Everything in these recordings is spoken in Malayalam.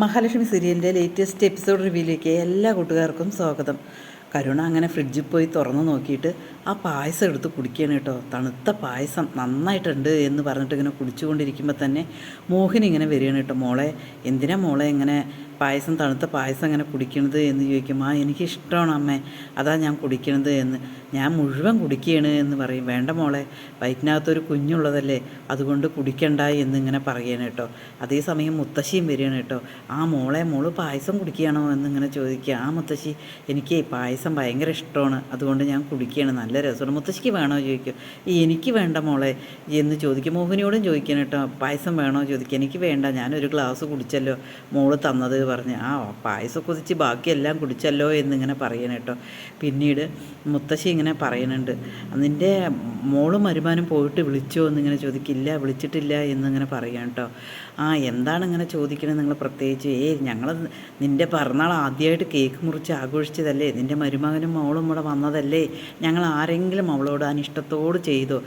മഹാലക്ഷ്മി സീരിയലിൻ്റെ ലേറ്റസ്റ്റ് എപ്പിസോഡ് റിവ്യൂയിലേക്ക് എല്ലാ കൂട്ടുകാർക്കും സ്വാഗതം. കരുണ അങ്ങനെ ഫ്രിഡ്ജിൽ പോയി തുറന്ന് നോക്കിയിട്ട് ആ പായസം എടുത്ത് കുടിക്കുകയാണ് കേട്ടോ. തണുത്ത പായസം നന്നായിട്ടുണ്ട് എന്ന് പറഞ്ഞിട്ട് ഇങ്ങനെ കുടിച്ചുകൊണ്ടിരിക്കുമ്പോൾ തന്നെ മോഹിനി ഇങ്ങനെ വരികയാണ് കേട്ടോ. മോളെ, എന്തിനാ മോളെ ഇങ്ങനെ തണുത്ത പായസം ഇങ്ങനെ കുടിക്കണത് എന്ന് ചോദിക്കും. എനിക്കിഷ്ടമാണ് അമ്മേ, അതാ ഞാൻ കുടിക്കണത് എന്ന്. ഞാൻ മുഴുവൻ കുടിക്കുകയാണ് എന്ന് പറയും. വേണ്ട മോളെ, വയറ്റിനകത്തൊരു കുഞ്ഞുള്ളതല്ലേ, അതുകൊണ്ട് കുടിക്കണ്ട എന്നിങ്ങനെ പറയുകയാണ് കേട്ടോ. അതേസമയം മുത്തശ്ശിയും വരികയാണ് കേട്ടോ. മോള് പായസം കുടിക്കുകയാണോ എന്നിങ്ങനെ ചോദിക്കുക. മുത്തശ്ശി, എനിക്ക് പായസം ഭയങ്കര ഇഷ്ടമാണ്, അതുകൊണ്ട് ഞാൻ കുടിക്കുകയാണ്, നല്ല രസമാണ്. മുത്തശ്ശിക്ക് വേണോ ചോദിക്കും. എനിക്ക് വേണ്ട മോളെ എന്ന് ചോദിക്കും. മോഹിനിയോടും ചോദിക്കണം കേട്ടോ, പായസം വേണോ ചോദിക്കുക. എനിക്ക് വേണ്ട, ഞാനൊരു ഗ്ലാസ് കുടിച്ചല്ലോ മോള് തന്നത് പറഞ്ഞ്. പായസം കുതിച്ച് ബാക്കിയെല്ലാം കുടിച്ചല്ലോ എന്നിങ്ങനെ പറയണം കേട്ടോ. പിന്നീട് മുത്തശ്ശി ഇങ്ങനെ പറയുന്നുണ്ട്, നിൻ്റെ മോളും മരുമാനും പോയിട്ട് വിളിച്ചോ എന്നിങ്ങനെ ചോദിക്കില്ല, വിളിച്ചിട്ടില്ല എന്നിങ്ങനെ പറയാം കേട്ടോ. എന്താണ് ഇങ്ങനെ ചോദിക്കണത് നിങ്ങൾ പ്രത്യേകിച്ച്? ഞങ്ങൾ നിൻ്റെ പിറന്നാൾ ആദ്യമായിട്ട് കേക്ക് മുറിച്ച് ആഘോഷിച്ചതല്ലേ, നിൻ്റെ മരുമകനും മോളും ഇവിടെ വന്നതല്ലേ, ഞങ്ങൾ ആരെങ്കിലും അവളോട് അനിഷ്ടത്തോട് ചെയ്തോ?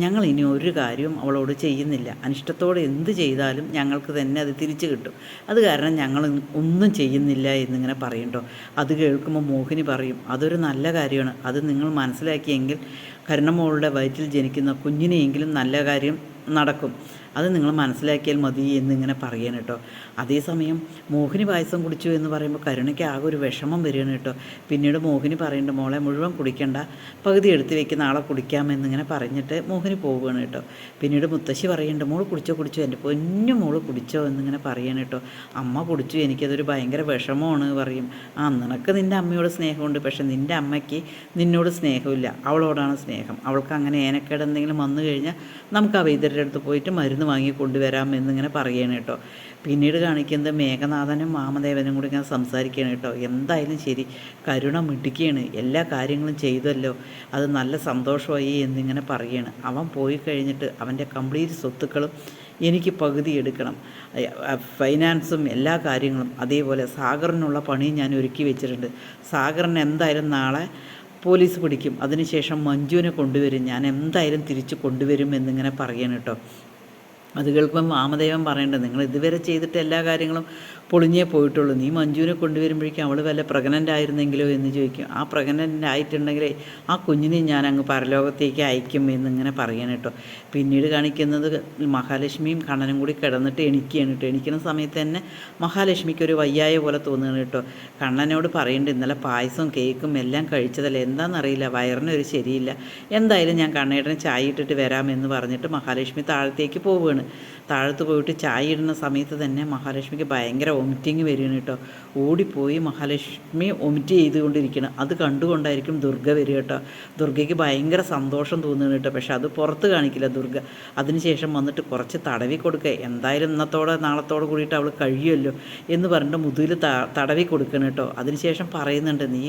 ഞങ്ങൾ ഇനി ഒരു കാര്യവും അവളോട് ചെയ്യുന്നില്ല. അനിഷ്ടത്തോട് എന്ത് ചെയ്താലും ഞങ്ങൾക്ക് തന്നെ അത് തിരിച്ചു കിട്ടും. അത് കാരണം ഞങ്ങൾ ഒന്നും ചെയ്യുന്നില്ല എന്നിങ്ങനെ പറയണ്ടോ. അത് കേൾക്കുമ്പോൾ മോഹിനി പറയും, അതൊരു നല്ല കാര്യമാണ്, അത് നിങ്ങൾ മനസ്സിലാക്കിയെങ്കിൽ കരുണമോളുടെ വയറ്റിൽ ജനിക്കുന്ന കുഞ്ഞിനെയെങ്കിലും നല്ല കാര്യം നടക്കും, അത് നിങ്ങൾ മനസ്സിലാക്കിയാൽ മതി എന്നിങ്ങനെ പറയണം കേട്ടോ. അതേസമയം മോഹിനി പായസം കുടിച്ചു എന്ന് പറയുമ്പോൾ കരുണയ്ക്ക് ആകെ ഒരു വിഷമം വരികയാണ് കേട്ടോ. പിന്നീട് മോഹിനി പറയുന്നുണ്ട്, മോളെ മുഴുവൻ കുടിക്കണ്ട, പകുതി എടുത്ത് വെക്ക്, നാളെ കുടിക്കാമെന്നിങ്ങനെ പറഞ്ഞിട്ട് മോഹിനി പോവുകയാണ് കേട്ടോ. പിന്നീട് മുത്തശ്ശി പറയുന്നുണ്ട്, മോള് കുടിച്ചോ, എൻ്റെ പൊന്നു മോള് കുടിച്ചോ എന്നിങ്ങനെ പറയണം കേട്ടോ. അമ്മ കുടിച്ചു, എനിക്കതൊരു ഭയങ്കര വിഷമമാണ് പറയും. നിനക്ക് നിൻ്റെ അമ്മയോട് സ്നേഹമുണ്ട്, പക്ഷെ നിൻ്റെ അമ്മയ്ക്ക് നിന്നോട് സ്നേഹമില്ല, അവളോടാണ് സ്നേഹം. അവൾക്ക് അങ്ങനെ ഏനക്കേട് എന്തെങ്കിലും വന്നു കഴിഞ്ഞാൽ നമുക്ക് ആ വൈദ്യരുടെ അടുത്ത് പോയിട്ട് മരുന്ന് വാങ്ങി കൊണ്ടുവരാം എന്നിങ്ങനെ പറയുകയാണ് കേട്ടോ. പിന്നീട് കാണിക്കുന്നത് മേഘനാഥനും വാമദേവനും കൂടി ഇങ്ങനെ സംസാരിക്കുകയാണ് കേട്ടോ. എന്തായാലും ശരി, കരുണ മിടുക്കിയാണ്, എല്ലാ കാര്യങ്ങളും ചെയ്തല്ലോ, അത് നല്ല സന്തോഷമായി എന്നിങ്ങനെ പറയുകയാണ്. അവൻ പോയി കഴിഞ്ഞിട്ട് അവൻ്റെ കംപ്ലീറ്റ് സ്വത്തുക്കളും എനിക്ക് പകുതി എടുക്കണം, ഫൈനാൻസും എല്ലാ കാര്യങ്ങളും. അതേപോലെ സാഗറിനുള്ള പണി ഞാൻ ഒരുക്കി വെച്ചിട്ടുണ്ട്. സാഗറിന് എന്തായാലും നാളെ പോലീസ് പിടിക്കും, അതിനുശേഷം മഞ്ജുവിനെ കൊണ്ടുവരും, ഞാൻ എന്തായാലും തിരിച്ച് കൊണ്ടുവരും എന്നിങ്ങനെ പറയണം കേട്ടോ. അത് കേൾക്കുമ്പം വാമദേവൻ പറയേണ്ടത്, നിങ്ങൾ ഇതുവരെ ചെയ്തിട്ട് എല്ലാ കാര്യങ്ങളും പൊളിഞ്ഞേ പോയിട്ടുള്ളൂ, നീ മഞ്ജുവിനെ കൊണ്ടുവരുമ്പോഴേക്കും അവൾ വല്ല പ്രഗ്നൻ്റ് ആയിരുന്നെങ്കിലോ എന്ന് ചോദിക്കും. പ്രഗ്നൻ്റ് ആയിട്ടുണ്ടെങ്കിൽ ആ കുഞ്ഞിനെ ഞാൻ അങ്ങ് പരലോകത്തേക്ക് അയക്കും എന്നിങ്ങനെ പറയണം കേട്ടോ. പിന്നീട് കാണിക്കുന്നത് മഹാലക്ഷ്മിയും കണ്ണനും കൂടി കിടന്നിട്ട് എണിക്കുകയാണ് കേട്ടോ. എണിക്കുന്ന സമയത്ത് തന്നെ മഹാലക്ഷ്മിക്ക് ഒരു വയ്യായ പോലെ തോന്നുകയാണ് കേട്ടോ. കണ്ണനോട് പറയുന്നുണ്ട്, ഇന്നലെ പായസവും കേക്കും എല്ലാം കഴിച്ചതല്ലേ, എന്താണെന്നറിയില്ല, വയറിനൊരു ശരിയില്ല, എന്തായാലും ഞാൻ കണ്ണേട്ടന് ചായ ഇട്ടിട്ട് വരാമെന്ന് പറഞ്ഞിട്ട് മഹാലക്ഷ്മി താഴത്തേക്ക് പോവുകയാണ്. താഴത്ത് പോയിട്ട് ചായ ഇടുന്ന സമയത്ത് തന്നെ മഹാലക്ഷ്മിക്ക് ഭയങ്കര വൊമിറ്റിങ് വരികയാണ് കേട്ടോ. ഓടിപ്പോയി മഹാലക്ഷ്മി വൊമിറ്റ് ചെയ്തുകൊണ്ടിരിക്കണം. അത് കണ്ടുകൊണ്ടായിരിക്കും ദുർഗ വരിക കേട്ടോ. ദുർഗയ്ക്ക് ഭയങ്കര സന്തോഷം തോന്നുന്നു കേട്ടോ. പക്ഷെ അത് പുറത്ത് കാണിക്കില്ല ദുർഗ. അതിനുശേഷം വന്നിട്ട് കുറച്ച് തടവി കൊടുക്കുക, എന്തായാലും ഇന്നത്തോടെ നാളത്തോടെ കൂടിയിട്ട് അവൾ കഴിയുമല്ലോ എന്ന് പറഞ്ഞിട്ട് മുതുകിൽ തടവി കൊടുക്കണം കേട്ടോ. അതിനുശേഷം പറയുന്നുണ്ട്, നീ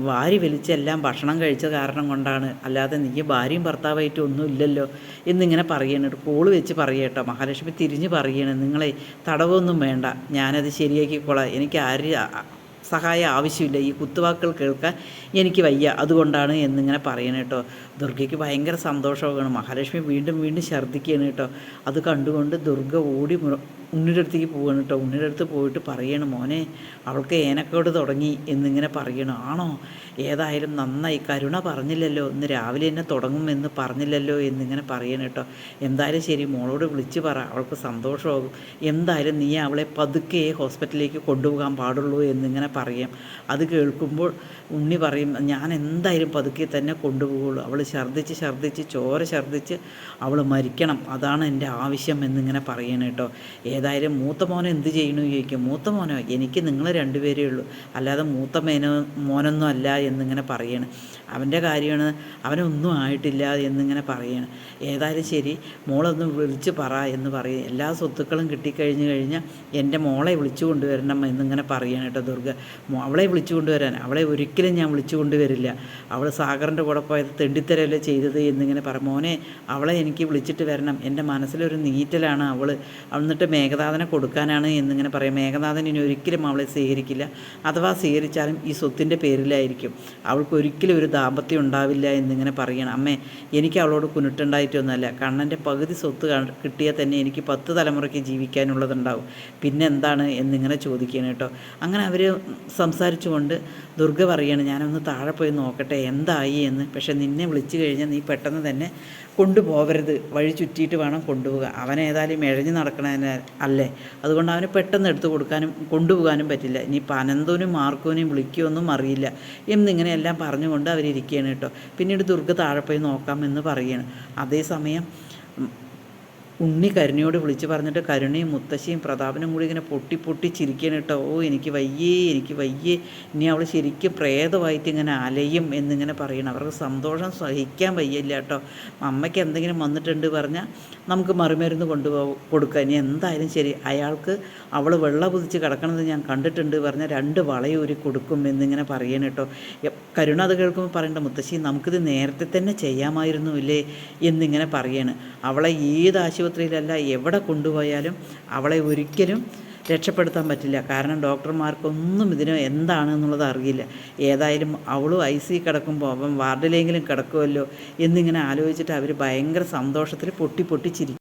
വാരി വലിച്ചെല്ലാം ഭക്ഷണം കഴിച്ച കാരണം കൊണ്ടാണ്, അല്ലാതെ നീ ഭാര്യയും ഭർത്താവായിട്ട് ഒന്നും ഇല്ലല്ലോ എന്നിങ്ങനെ പറയണം. കോള് വെച്ച് പറയുക കേട്ടോ. മഹാലക്ഷ്മി തിരിഞ്ഞ് പറയണം, നിങ്ങളെ തടവൊന്നും വേണ്ട, ഞാനത് ശരിയാക്കിക്കോളാം, എനിക്ക് സഹായം ആവശ്യമില്ല, ഈ കുത്തുവാക്കുകൾ കേൾക്കാൻ എനിക്ക് വയ്യ, അതുകൊണ്ടാണ് എന്നിങ്ങനെ പറയണം കേട്ടോ. ദുർഗയ്ക്ക് ഭയങ്കര സന്തോഷമാണ്. മഹാലക്ഷ്മി വീണ്ടും വീണ്ടും ഛർദ്ദിക്കുകയാണ് കേട്ടോ. അത് കണ്ടുകൊണ്ട് ദുർഗ ഓടി ഉണ്ണിയുടെ അടുത്തേക്ക് പോവുകയാണ് കേട്ടോ. ഉണ്ണിയുടെ അടുത്ത് പോയിട്ട് പറയണം, മോനെ അവൾക്ക് ഏനക്കേട് തുടങ്ങി എന്നിങ്ങനെ പറയണം. ആണോ, ഏതായാലും നന്നായി, കരുണ പറഞ്ഞില്ലല്ലോ, ഇന്ന് രാവിലെ തന്നെ തുടങ്ങുമെന്ന് പറഞ്ഞില്ലല്ലോ എന്നിങ്ങനെ പറയണം കേട്ടോ. എന്തായാലും ശരി, മോളോട് വിളിച്ച് പറ, അവൾക്ക് സന്തോഷമാകും. എന്തായാലും നീ അവളെ പതുക്കെ ഹോസ്പിറ്റലിലേക്ക് കൊണ്ടുപോകാൻ പാടുള്ളൂ എന്നിങ്ങനെ പറയാം. അത് കേൾക്കുമ്പോൾ ഉണ്ണി പറയും, ഞാൻ എന്തായാലും പതുക്കെ തന്നെ കൊണ്ടുപോകുള്ളൂ, അവൾ ഛർദ്ദിച്ച് ചോര ഛർദ്ദിച്ച് അവൾ മരിക്കണം, അതാണ് എൻ്റെ ആവശ്യം എന്നിങ്ങനെ പറയണം കേട്ടോ. ഏതായാലും മൂത്ത മോനെ എന്ത് ചെയ്യണമെന്ന് ചോദിക്കും. മൂത്ത മോനോ, എനിക്ക് നിങ്ങൾ രണ്ടുപേരേ ഉള്ളൂ, അല്ലാതെ മൂത്ത മോനൊന്നും അല്ല എന്നിങ്ങനെ പറയണം. അവൻ്റെ കാര്യമാണ്, അവനൊന്നും ആയിട്ടില്ല എന്നിങ്ങനെ പറയണം. ഏതായാലും ശരി, മോളൊന്ന് വിളിച്ച് പറ എന്ന് പറയും. എല്ലാ സ്വത്തുക്കളും കിട്ടിക്കഴിഞ്ഞ് കഴിഞ്ഞാൽ എൻ്റെ മോളെ വിളിച്ചു കൊണ്ടുവരണം എന്നിങ്ങനെ പറയണം കേട്ടോ ദുർഗ. അവളെ വിളിച്ചു കൊണ്ടുവരാൻ, അവളെ ഒരിക്കലും ഞാൻ വിളിച്ചു കൊണ്ടുവരില്ല, അവൾ സാഗറിൻ്റെ കൂടെ പോയത് തെണ്ടിത്തരല്ലേ ചെയ്തത് എന്നിങ്ങനെ പറയും. മോനെ, അവളെ എനിക്ക് വിളിച്ചിട്ട് വരണം, എൻ്റെ മനസ്സിലൊരു നീറ്റലാണ് അവൾ, എന്നിട്ട് മേഘനാഥനെ കൊടുക്കാനാണ് എന്നിങ്ങനെ പറയും. മേഘനാഥൻ ഇനി ഒരിക്കലും അവളെ സ്വീകരിക്കില്ല, അഥവാ സ്വീകരിച്ചാലും ഈ സ്വത്തിൻ്റെ പേരിലായിരിക്കും. അവൾക്ക് ഒരിക്കലും ഒരു ദാമ്പത്യം ഉണ്ടാവില്ല എന്നിങ്ങനെ പറയണം. അമ്മേ, എനിക്ക് അവളോട് കുനിട്ടുണ്ടായിട്ടൊന്നുമല്ല. കണ്ണൻ്റെ പകുതി സ്വത്ത് കിട്ടിയാൽ തന്നെ എനിക്ക് 10 തലമുറയ്ക്ക് ജീവിക്കാനുള്ളതുണ്ടാവും. പിന്നെ എന്താണ് എന്നിങ്ങനെ ചോദിക്കുകയാണ് കേട്ടോ. അങ്ങനെ അവർ സംസാരിച്ചുകൊണ്ട് ദുർഗ പറയാണ്, ഞാനൊന്ന് താഴെ പോയി നോക്കട്ടെ എന്തായി എന്ന്. പക്ഷെ നിന്നെ വിളിച്ചു കഴിഞ്ഞാൽ നീ പെട്ടെന്ന് തന്നെ കൊണ്ടുപോകരുത്, വഴി ചുറ്റിയിട്ട് വേണം കൊണ്ടുപോകുക. അവനേതായാലും ഇഴഞ്ഞ് നടക്കണ അല്ലേ, അതുകൊണ്ട് അവന് പെട്ടെന്ന് എടുത്തു കൊടുക്കാനും കൊണ്ടുപോകാനും പറ്റില്ല. ഇനിയിപ്പോൾ അനന്തനും മാർക്കോനെയും വിളിക്കുമൊന്നും അറിയില്ല എന്നിങ്ങനെയെല്ലാം പറഞ്ഞുകൊണ്ട് അവരിയ്ക്കുകയാണ് കേട്ടോ. പിന്നീട് ദുർഗ താഴെ പോയി നോക്കാമെന്ന് പറയുകയാണ്. അതേസമയം ഉണ്ണി കരുണയോട് വിളിച്ച് പറഞ്ഞിട്ട് കരുണയും മുത്തശ്ശിയും പ്രതാപനും കൂടി ഇങ്ങനെ പൊട്ടി പൊട്ടി ചിരിക്കണം കേട്ടോ. ഓ എനിക്ക് വയ്യേ, ഇനി അവൾ ശരിക്കും പ്രേതമായിട്ട് ഇങ്ങനെ അലയും എന്നിങ്ങനെ പറയണം. അവർക്ക് സന്തോഷം സഹിക്കാൻ വയ്യില്ല കേട്ടോ. അമ്മയ്ക്ക് എന്തെങ്കിലും വന്നിട്ടുണ്ട് പറഞ്ഞാൽ നമുക്ക് മറുമരുന്ന് കൊടുക്കുക. ഇനി എന്തായാലും ശരി, അയാൾക്ക് അവൾ വെള്ള കുതിച്ച് കിടക്കണത് ഞാൻ കണ്ടിട്ടുണ്ട് പറഞ്ഞാൽ 2 വളയൂരി കൊടുക്കും എന്നിങ്ങനെ പറയണം കേട്ടോ. കരുണ അത് കേൾക്കുമ്പോൾ പറയേണ്ട, മുത്തശ്ശി നമുക്കിത് നേരത്തെ തന്നെ ചെയ്യാമായിരുന്നു ഇല്ലേ എന്നിങ്ങനെ പറയാണ്. അവളെ ഏത് ആശുപത്രിയിലല്ല എവിടെ കൊണ്ടുപോയാലും അവളെ ഒരിക്കലും രക്ഷപ്പെടുത്താൻ പറ്റില്ല. കാരണം ഡോക്ടർമാർക്കൊന്നും ഇതിന് എന്താണെന്നുള്ളത് അറിയില്ല. ഏതായാലും അവളും IC കിടക്കുമ്പോൾ അവൻ വാർഡിലെങ്കിലും കിടക്കുമല്ലോ എന്നിങ്ങനെ ആലോചിച്ചിട്ട് അവർ ഭയങ്കര സന്തോഷത്തിൽ പൊട്ടി പൊട്ടി ചിരിക്കും.